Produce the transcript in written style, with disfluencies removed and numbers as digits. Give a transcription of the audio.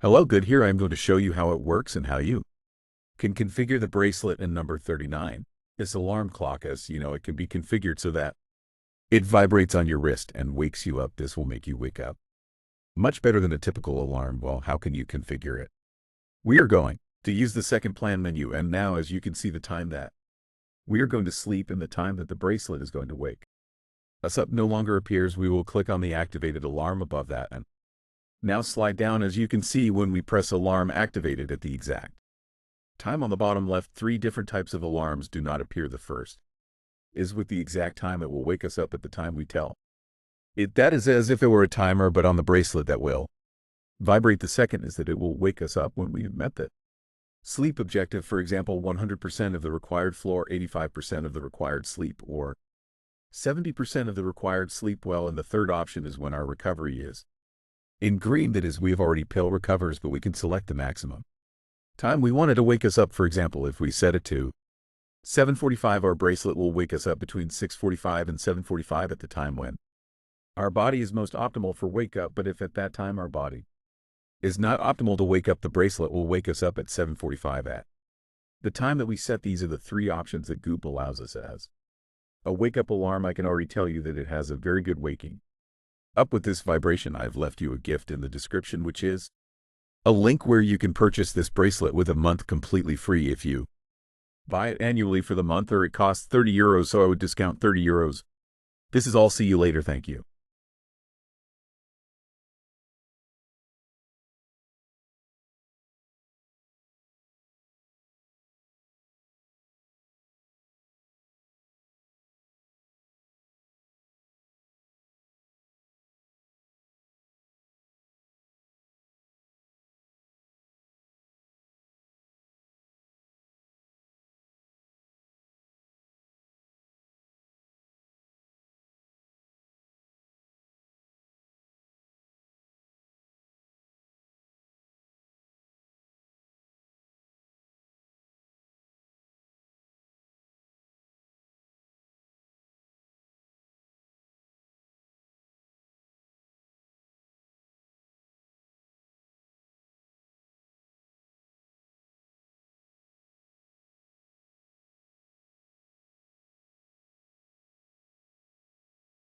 Hello, good here. I'm going to show you how it works and how you can configure the bracelet in number 39. This alarm clock, as you know, it can be configured so that it vibrates on your wrist and wakes you up. This will make you wake up. Much better than a typical alarm. Well, how can you configure it? We are going to use the second plan menu, and now as you can see the time that we are going to sleep and the time that the bracelet is going to wake us up no longer appears. We will click on the activated alarm above that and now slide down. As you can see, when we press alarm activated at the exact time on the bottom left, three different types of alarms do not appear. The first is with the exact time it will wake us up at the time we tell it. That is as if it were a timer, but on the bracelet that will vibrate. The second is that it will wake us up when we have met the sleep objective. For example, 100% of the required floor, 85% of the required sleep, or 70% of the required sleep. Well, and the third option is when our recovery is in green. That is, we have already pill recovers, but we can select the maximum time we want it to wake us up. For example, if we set it to 7:45, our bracelet will wake us up between 6:45 and 7:45 at the time when our body is most optimal for wake up. But if at that time our body is not optimal to wake up, the bracelet will wake us up at 7:45 at the time that we set. These are the three options that Goop allows us as a wake-up alarm. I can already tell you that it has a very good waking up with this vibration. I've left you a gift in the description, which is a link where you can purchase this bracelet with a month completely free if you buy it annually for the month, or it costs €30, so I would discount €30. This is all. See you later. Thank you.